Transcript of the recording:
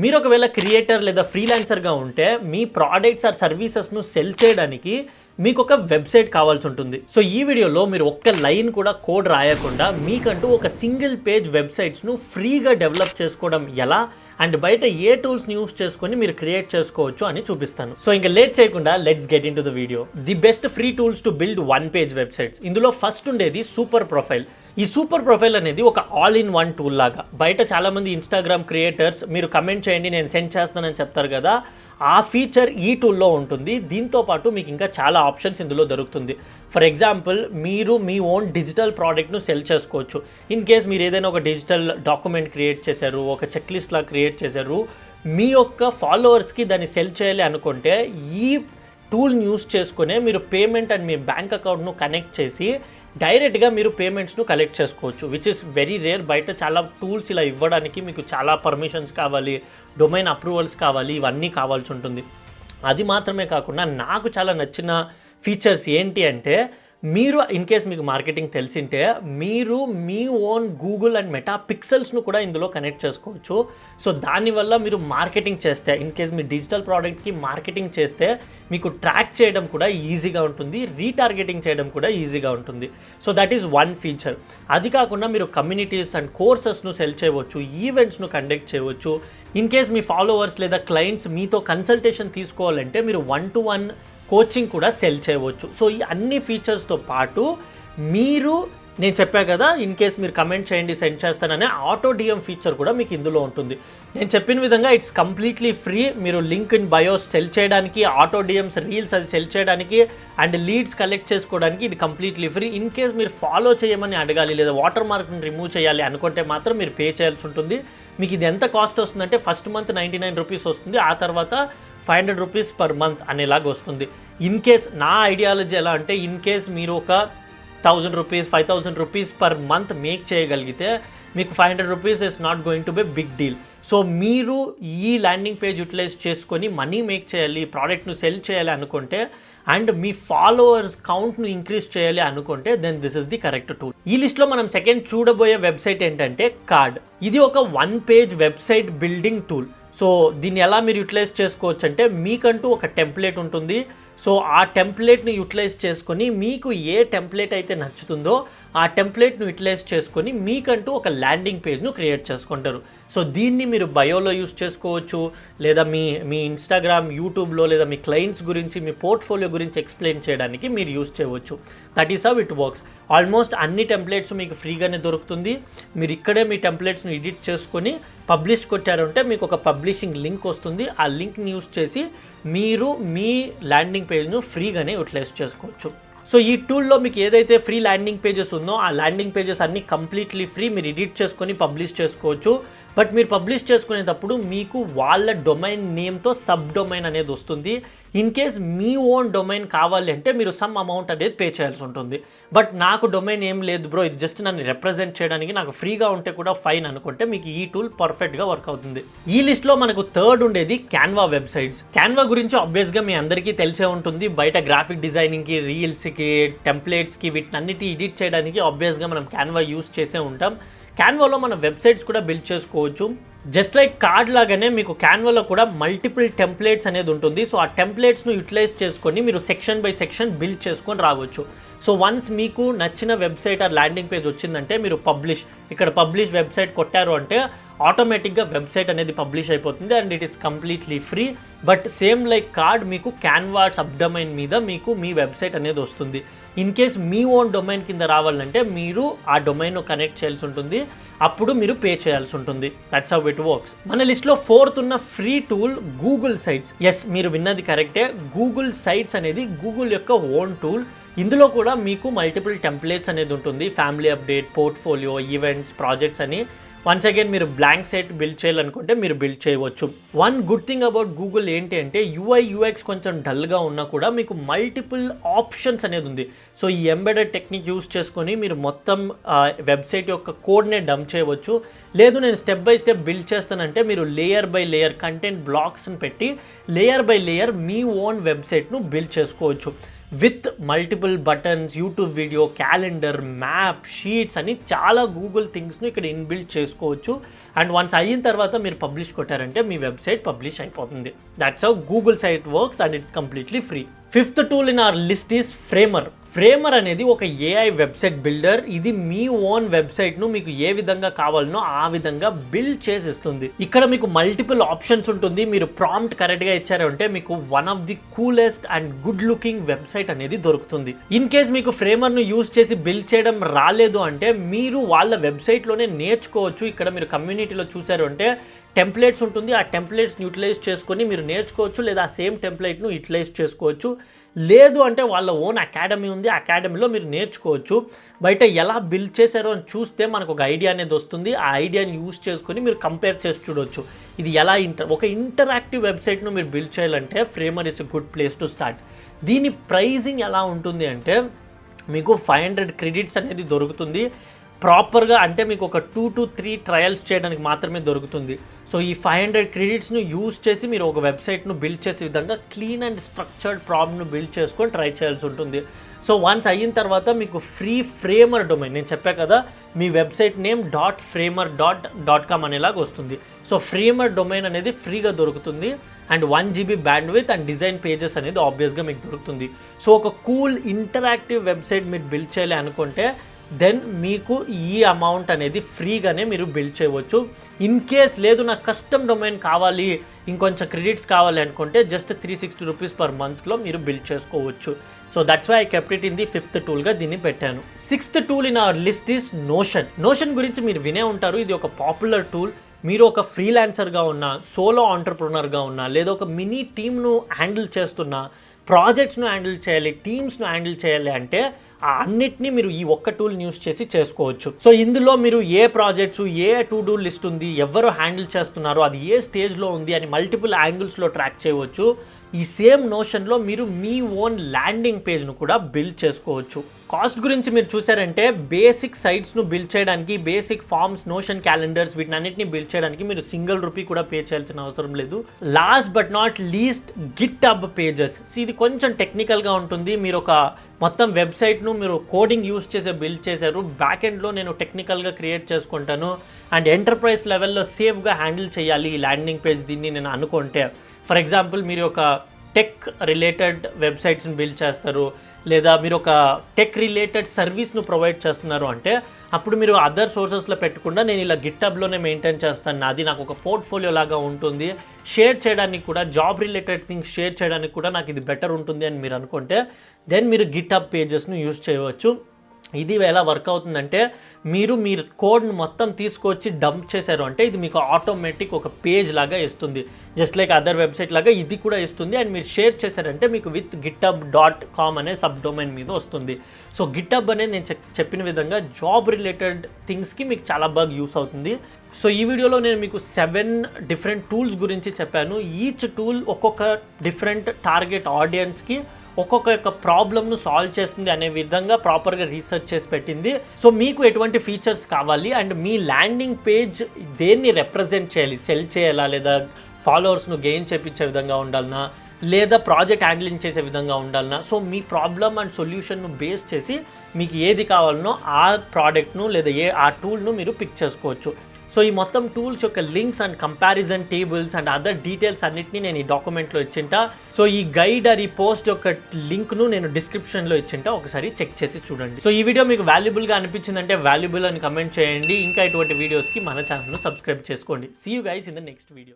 మీరు ఒకవేళ క్రియేటర్ లేదా ఫ్రీలాన్సర్గా ఉంటే మీ ప్రోడక్ట్స్ ఆర్ సర్వీసెస్ను సెల్ చేయడానికి మీకు ఒక వెబ్సైట్ కావాల్సి ఉంటుంది. సో ఈ వీడియోలో మీరు ఒక్క లైన్ కూడా కోడ్ రాయకుండా మీకంటూ ఒక సింగిల్ పేజ్ వెబ్సైట్స్ను ఫ్రీగా డెవలప్ చేసుకోవడం ఎలా అండ్ బయట ఏ టూల్స్ని యూస్ చేసుకొని మీరు క్రియేట్ చేసుకోవచ్చు అని చూపిస్తాను. సో ఇంకా లేట్ చేయకుండా let's get in to the video. The best free tools to build one page websites. ఇందులో ఫస్ట్ ఉండేది సూపర్ ప్రొఫైల్. ఈ సూపర్ ప్రొఫైల్ అనేది ఒక ఆల్ ఇన్ వన్ టూల్ లాగా. బయట చాలామంది ఇన్స్టాగ్రామ్ క్రియేటర్స్ మీరు కమెంట్ చేయండి నేను సెండ్ చేస్తానని చెప్తారు కదా, ఆ ఫీచర్ ఈ టూల్లో ఉంటుంది. దీంతో పాటు మీకు ఇంకా చాలా ఆప్షన్స్ ఇందులో దొరుకుతుంది. ఫర్ ఎగ్జాంపుల్ మీరు మీ ఓన్ డిజిటల్ ప్రోడక్ట్ను సెల్ చేసుకోవచ్చు. ఇన్ కేస్ మీరు ఏదైనా ఒక డిజిటల్ డాక్యుమెంట్ క్రియేట్ చేశారు, ఒక చెక్ లిస్ట్ లా క్రియేట్ చేశారు, మీ యొక్క ఫాలోవర్స్కి దాన్ని సెల్ చేయాలి అనుకుంటే ఈ టూల్ని యూస్ చేసుకునే మీరు పేమెంట్ అండ్ మీ బ్యాంక్ అకౌంట్ను కనెక్ట్ చేసి డైరెక్ట్గా మీరు పేమెంట్స్ను కలెక్ట్ చేసుకోవచ్చు, విచ్ ఇస్ వెరీ రేర్. బయట చాలా టూల్స్ ఇలా ఇవ్వడానికి మీకు చాలా పర్మిషన్స్ కావాలి, డొమైన్ అప్రూవల్స్ కావాలి, ఇవన్నీ కావాల్సి ఉంటుంది. అది మాత్రమే కాకుండా నాకు చాలా నచ్చిన ఫీచర్స్ ఏంటి అంటే, మీరు ఇన్ కేస్ మీకు మార్కెటింగ్ తెలిసింటే మీరు మీ ఓన్ గూగుల్ అండ్ మెటా పిక్సెల్స్ను కూడా ఇందులో కనెక్ట్ చేసుకోవచ్చు. సో దానివల్ల మీరు మార్కెటింగ్ చేస్తే, ఇన్ కేస్ మీ డిజిటల్ ప్రోడక్ట్కి మార్కెటింగ్ చేస్తే మీకు ట్రాక్ చేయడం కూడా ఈజీగా ఉంటుంది, రీటార్గెటింగ్ చేయడం కూడా ఈజీగా ఉంటుంది. So that is one feature. అది కాకుండా మీరు కమ్యూనిటీస్ అండ్ కోర్సెస్ను సెల్ చేయవచ్చు, ఈవెంట్స్ను కండక్ట్ చేయవచ్చు. ఇన్ కేస్ మీ ఫాలోవర్స్ లేదా క్లయింట్స్ మీతో కన్సల్టేషన్ తీసుకోవాలంటే మీరు 1-to-1 కోచింగ్ కూడా సెల్ చేయవచ్చు. సో ఈ అన్ని ఫీచర్స్తో పాటు మీరు నేను చెప్పా కదా, ఇన్ కేస్ మీరు కమెంట్ చేయండి సెండ్ చేస్తాననే ఆటో డిఎం ఫీచర్ కూడా మీకు ఇందులో ఉంటుంది. నేను చెప్పిన విధంగా ఇట్స్ కంప్లీట్లీ ఫ్రీ. మీరు లింక్ ఇన్ బయోస్ సెల్ చేయడానికి, ఆటో డిఎంస్ రీల్స్ అది సెల్ చేయడానికి అండ్ లీడ్స్ కలెక్ట్ చేసుకోవడానికి ఇది కంప్లీట్లీ ఫ్రీ. ఇన్ కేస్ మీరు ఫాలో చేయమని అడగాలి లేదా వాటర్ మార్క్ని రిమూవ్ చేయాలి అనుకుంటే మాత్రం మీరు పే చేయాల్సి ఉంటుంది. మీకు ఇది ఎంత కాస్ట్ వస్తుందంటే ఫస్ట్ మంత్ 99 రూపీస్ వస్తుంది, ఆ తర్వాత 500 రూపీస్ పర్ మంత్ అనేలాగా వస్తుంది. ఇన్ కేస్ నా ఐడియాలజీ ఎలా అంటే, ఇన్ కేస్ మీరు ఒక 1000 rupees 5000 rupees per month make చేయగలిగితే మీకు 500 rupees is not going to be big deal. So మీరు ఈ ల్యాండింగ్ పేజ్ యూటిలైజ్ చేసుకొని మనీ మేక్ చేయాలి, ప్రోడక్ట్ను సెల్ చేయాలి అనుకుంటే అండ్ మీ ఫాలోవర్స్ కౌంట్ను ఇంక్రీజ్ చేయాలి అనుకుంటే then this is the correct tool. ఈ లిస్ట్లో మనం సెకండ్ చూడబోయే వెబ్సైట్ ఏంటంటే కార్డ్. ఇది ఒక 1 page website building tool. So దీన్ని ఎలా మీరు యూటిలైజ్ చేసుకోవచ్చు అంటే, మీకంటూ ఒక టెంప్లెట్ ఉంటుంది. సో ఆ టెంప్లెట్ని యూటిలైజ్ చేసుకొని మీకు ఏ టెంప్లెట్ అయితే నచ్చుతుందో ఆ టెంప్లెట్ను యూటిలైజ్ చేసుకొని మీకంటూ ఒక ల్యాండింగ్ పేజ్ను క్రియేట్ చేసుకుంటారు. సో దీన్ని మీరు బయోలో యూస్ చేసుకోవచ్చు, లేదా మీ ఇన్స్టాగ్రామ్, యూట్యూబ్లో లేదా మీ క్లయింట్స్ గురించి, మీ పోర్ట్ఫోలియో గురించి ఎక్స్ప్లెయిన్ చేయడానికి మీరు యూస్ చేయవచ్చు. That is how it works. Almost అన్ని టెంప్లెట్స్ మీకు ఫ్రీగానే దొరుకుతుంది. మీరు ఇక్కడే మీ టెంప్లెట్స్ను ఎడిట్ చేసుకొని పబ్లిష్ కొట్టారంటే మీకు ఒక పబ్లిషింగ్ లింక్ వస్తుంది. ఆ లింక్ని యూస్ చేసి మీరు మీ ల్యాండింగ్ పేజ్ను ఫ్రీగానే యూటిలైజ్ చేసుకోవచ్చు. సో ఈ టూల్లో మీకు ఏదైతే ఫ్రీ ల్యాండింగ్ పేజెస్ ఉందో ఆ ల్యాండింగ్ పేజెస్ అన్నీ కంప్లీట్లీ ఫ్రీ. మీరు ఎడిట్ చేసుకొని పబ్లిష్ చేసుకోవచ్చు. బట్ మీరు పబ్లిష్ చేసుకునేటప్పుడు మీకు వాళ్ళ డొమైన్ నేమ్తో సబ్ డొమైన్ అనేది వస్తుంది. In case me own domain కావాలి అంటే మీరు సమ్ అమౌంట్ అనేది పే చేయాల్సి ఉంటుంది. బట్ నాకు డొమైన్ ఏం లేదు బ్రో, ఇది జస్ట్ నన్ను రిప్రజెంట్ చేయడానికి నాకు ఫ్రీగా ఉంటే కూడా ఫైన్ అనుకుంటే మీకు ఈ టూల్ పర్ఫెక్ట్గా వర్క్ అవుతుంది. ఈ లిస్ట్లో మనకు థర్డ్ ఉండేది క్యాన్వా వెబ్సైట్స్. క్యాన్వా గురించి ఆబ్వియస్గా మీ అందరికీ తెలిసే ఉంటుంది. బయట గ్రాఫిక్ డిజైనింగ్కి, రీల్స్కి, టెంప్లెట్స్కి వీటన్నిటి ఎడిట్ చేయడానికి ఆబ్వియస్గా మనం క్యాన్వా యూస్ చేసే ఉంటాం. క్యాన్వాలో మన వెబ్సైట్స్ కూడా బిల్డ్ చేసుకోవచ్చు. జస్ట్ లైక్ కార్డ్ లాగానే మీకు క్యాన్వాలో కూడా మల్టిపుల్ టెంప్లెట్స్ అనేది ఉంటుంది. సో ఆ టెంప్లెట్స్ను యూటిలైజ్ చేసుకొని మీరు సెక్షన్ బై సెక్షన్ బిల్డ్ చేసుకొని రావచ్చు. సో వన్స్ మీకు నచ్చిన వెబ్సైట్ ఆ ల్యాండింగ్ పేజ్ వచ్చిందంటే మీరు ఇక్కడ పబ్లిష్ వెబ్సైట్ కొట్టారు అంటే ఆటోమేటిక్గా వెబ్సైట్ అనేది పబ్లిష్ అయిపోతుంది and it is completely free. But same like card మీకు క్యాన్వా సబ్ డొమైన్ మీద మీకు మీ వెబ్సైట్ అనేది వస్తుంది. In case me own domain కింద రావాలంటే మీరు ఆ డొమైన్ను కనెక్ట్ చేయాల్సి ఉంటుంది, అప్పుడు మీరు పే చేయాల్సి ఉంటుంది. That's how it works. మన లిస్ట్లో ఫోర్త్ ఉన్న free tool Google sites. Yes, మీరు విన్నది కరెక్టే. గూగుల్ సైట్స్ అనేది గూగుల్ యొక్క ఓన్ టూల్. ఇందులో కూడా మీకు మల్టిపుల్ టెంప్లెట్స్ అనేది ఉంటుంది. Family update, portfolio, events, projects అని. వన్స్ అగైన్ మీరు బ్లాంక్ సైట్ బిల్డ్ చేయాలనుకుంటే మీరు బిల్డ్ చేయవచ్చు. One good thing about Google ఏంటి అంటే, UI UX కొంచెం డల్గా ఉన్నా కూడా మీకు మల్టిపుల్ ఆప్షన్స్ అనేది ఉంది. సో ఈ ఎంబెడెడ్ టెక్నిక్ యూస్ చేసుకొని మీరు మొత్తం వెబ్సైట్ యొక్క కోడ్నే డంప్ చేయవచ్చు. లేదు నేను స్టెప్ బై స్టెప్ బిల్డ్ చేస్తానంటే మీరు లేయర్ బై లేయర్ కంటెంట్ బ్లాక్స్ని పెట్టి layer by layer me own వెబ్సైట్ను బిల్డ్ చేసుకోవచ్చు. With multiple buttons, YouTube video, calendar, map, sheets అని చాలా గూగుల్ థింగ్స్ను ఇక్కడ ఇన్బిల్డ్ చేసుకోవచ్చు. అండ్ వన్స్ అయిన తర్వాత మీరు పబ్లిష్ కొట్టారంటే మీ వెబ్సైట్ పబ్లిష్ అయిపోతుంది. That's how Google site works and it's completely free. Fifth tool in our list is Framer. Framer అనేది ఒక ఏఐ వెబ్సైట్ బిల్డర్. ఇది మీ ఓన్ వెబ్సైట్ ను మీకు ఏ విధంగా కావాలనో ఆ విధంగా బిల్డ్ చేసి ఇస్తుంది. ఇక్కడ మీకు మల్టిపుల్ ఆప్షన్స్ ఉంటుంది. మీరు ప్రాంప్ట్ కరెక్ట్ గా ఇచ్చారంటే మీకు one of the coolest and good looking website అనేది దొరుకుతుంది. ఇన్ కేస్ మీకు ఫ్రేమర్ ను యూజ్ చేసి బిల్డ్ చేయడం రాలేదు అంటే మీరు వాళ్ళ వెబ్సైట్ లోనే నేర్చుకోవచ్చు. ఇక్కడ మీరు కమ్యూనిటీలో చూసారు అంటే టెంప్లెట్స్ ఉంటుంది. ఆ టెంప్లెట్స్ని యూటిలైజ్ చేసుకొని మీరు నేర్చుకోవచ్చు, లేదా ఆ సేమ్ టెంప్లెట్ను యూటిలైజ్ చేసుకోవచ్చు. లేదు అంటే వాళ్ళ ఓన్ అకాడమీ ఉంది, అకాడమీలో మీరు నేర్చుకోవచ్చు. బయట ఎలా బిల్డ్ చేశారో అని చూస్తే మనకు ఒక ఐడియా అనేది వస్తుంది. ఆ ఐడియాని యూజ్ చేసుకొని మీరు కంపేర్ చేసి చూడవచ్చు. ఇది ఎలా ఒక ఇంటరాక్టివ్ వెబ్సైట్ను మీరు బిల్డ్ చేయాలంటే framer is a good place to start. దీని ప్రైజింగ్ ఎలా ఉంటుంది అంటే మీకు 500 క్రెడిట్స్ అనేది దొరుకుతుంది ప్రాపర్గా. అంటే మీకు ఒక 2 to 3 ట్రయల్స్ చేయడానికి మాత్రమే దొరుకుతుంది. సో ఈ 500 క్రెడిట్స్ను యూజ్ చేసి మీరు ఒక వెబ్సైట్ను బిల్డ్ చేసే విధంగా క్లీన్ అండ్ స్ట్రక్చర్డ్ ప్రాబ్ను బిల్డ్ చేసుకొని ట్రై చేయాల్సి ఉంటుంది. సో వన్స్ అయిన తర్వాత మీకు ఫ్రీ ఫ్రేమర్ డొమైన్, నేను చెప్పా కదా మీ వెబ్సైట్ నేమ్ .framer.com అనేలాగా వస్తుంది. సో ఫ్రేమర్ డొమైన్ అనేది ఫ్రీగా దొరుకుతుంది and 1 GB bandwidth and design pages అనేది ఆబ్వియస్గా మీకు దొరుకుతుంది. సో ఒక కూల్ ఇంటరాక్టివ్ వెబ్సైట్ మీరు బిల్డ్ చేయాలి అనుకుంటే దెన్ మీకు ఈ అమౌంట్ అనేది ఫ్రీగానే మీరు బిల్డ్ చేయవచ్చు. ఇన్ కేస్ లేదు నాకు కస్టమ్ డొమైన్ కావాలి, ఇంకొంచెం క్రెడిట్స్ కావాలి అనుకుంటే జస్ట్ 360 రూపీస్ పర్ మంత్లో మీరు బిల్డ్ చేసుకోవచ్చు. So that's why I kept it in the 5th టూల్గా దీన్ని పెట్టాను. 6th tool in our list is Notion. Notion గురించి మీరు వినే ఉంటారు. ఇది ఒక పాపులర్ టూల్. మీరు ఒక ఫ్రీలాన్సర్గా ఉన్నా, సోలో ఆంటర్ప్రినర్గా ఉన్నా, లేదా ఒక మినీ టీమ్ను హ్యాండిల్ చేస్తున్నా, ప్రాజెక్ట్స్ను హ్యాండిల్ చేయాలి, టీమ్స్ను హ్యాండిల్ చేయాలి అంటే అన్నిటినీ మీరు ఈ ఒక్క టూల్ని యూస్ చేసి చేసుకోవచ్చు. సో ఇందులో మీరు ఏ ప్రాజెక్ట్స్, ఏ టు డూ లిస్ట్ ఉంది, ఎవరు హ్యాండిల్ చేస్తున్నారో, అది ఏ స్టేజ్లో ఉంది అని మల్టిపుల్ యాంగిల్స్లో ట్రాక్ చేయవచ్చు. ఈ సేమ్ నోషన్లో మీరు మీ ఓన్ ల్యాండింగ్ పేజ్ను కూడా బిల్డ్ చేసుకోవచ్చు. కాస్ట్ గురించి మీరు చూసారంటే బేసిక్ సైట్స్ను బిల్డ్ చేయడానికి, బేసిక్ ఫార్మ్స్, నోషన్ క్యాలెండర్స్ వీటినన్నిటిని బిల్డ్ చేయడానికి మీరు ₹1 కూడా పే చేయాల్సిన అవసరం లేదు. Last but not least GitHub pages. ఇది కొంచెం టెక్నికల్గా ఉంటుంది. మీరు ఒక మొత్తం వెబ్సైట్ను మీరు కోడింగ్ యూస్ చేసే బిల్డ్ చేశారు, బ్యాక్ ఎండ్లో నేను టెక్నికల్గా క్రియేట్ చేసుకుంటాను అండ్ ఎంటర్ప్రైజ్ లెవెల్లో సేఫ్గా హ్యాండిల్ చేయాలి ఈ ల్యాండింగ్ పేజ్ దీన్ని నేను అనుకుంటే, ఫర్ ఎగ్జాంపుల్ మీరు ఒక టెక్ రిలేటెడ్ వెబ్సైట్స్ని బిల్డ్ చేస్తారు, లేదా మీరు ఒక టెక్ రిలేటెడ్ సర్వీస్ను ప్రొవైడ్ చేస్తున్నారు అంటే అప్పుడు మీరు అదర్ సోర్సెస్లో పెట్టకుండా నేను ఇలా గిట్హబ్లోనే మెయింటైన్ చేస్తాను, అది నాకు ఒక పోర్ట్ఫోలియో లాగా ఉంటుంది, షేర్ చేయడానికి కూడా, జాబ్ రిలేటెడ్ థింగ్స్ షేర్ చేయడానికి కూడా నాకు ఇది బెటర్ ఉంటుంది అని మీరు అనుకుంటే దెన్ మీరు గిట్హబ్ పేజెస్ను యూజ్ చేయవచ్చు. ఇది ఎలా వర్క్ అవుతుందంటే మీరు కోడ్ని మొత్తం తీసుకొచ్చి డంప్ చేశారు అంటే ఇది మీకు ఆటోమేటిక్ ఒక పేజ్ లాగా ఇస్తుంది, జస్ట్ లైక్ అదర్ వెబ్సైట్ లాగా ఇది కూడా ఇస్తుంది. అండ్ మీరు షేర్ చేశారంటే మీకు విత్ github.com అనే సబ్ డొమైన్ మీద వస్తుంది. సో గిట్హబ్ అనేది నేను చెప్పిన విధంగా జాబ్ రిలేటెడ్ థింగ్స్కి మీకు చాలా బాగా యూస్ అవుతుంది. సో ఈ వీడియోలో నేను మీకు 7 డిఫరెంట్ టూల్స్ గురించి చెప్పాను. ఈచ్ టూల్ ఒక్కొక్క డిఫరెంట్ టార్గెట్ ఆడియన్స్కి ఒక్కొక్క ప్రాబ్లమ్ను సాల్వ్ చేస్తుంది అనే విధంగా ప్రాపర్గా రీసెర్చ్ చేసి పెట్టింది. సో మీకు ఎటువంటి ఫీచర్స్ కావాలి అండ్ మీ ల్యాండింగ్ పేజ్ దేన్ని రిప్రజెంట్ చేయాలి, సెల్ చేయాలా, లేదా ఫాలోవర్స్ను గెయిన్ చేయించే విధంగా ఉండాలన్నా, లేదా ప్రాజెక్ట్ హ్యాండ్లింగ్ చేసే విధంగా ఉండాలన్నా, సో మీ ప్రాబ్లమ్ అండ్ సొల్యూషన్ను బేస్ చేసి మీకు ఏది కావాలనో ఆ ప్రోడక్ట్ను లేదా ఆ టూల్ను మీరు పిక్ చేసుకోవచ్చు. సో ఈ మొత్తం టూల్స్ యొక్క links and comparison tables and other details అన్నిటిని నేను ఈ డాక్యుమెంట్లో ఇచ్చింటా. సో ఈ గైడ్ ఈ పోస్ట్ యొక్క లింక్ను నేను డిస్క్రిప్షన్లో ఇచ్చింటా, ఒకసారి చెక్ చేసి చూడండి. సో ఈ వీడియో మీకు వాల్యుబుల్గా అనిపించిందంటే వాల్యుబుల్ అని కమెంట్ చేయండి. ఇంకా ఇటువంటి వీడియోస్కి మన ఛానల్ను సబ్స్క్రైబ్ చేసుకోండి. See you guys in the next video.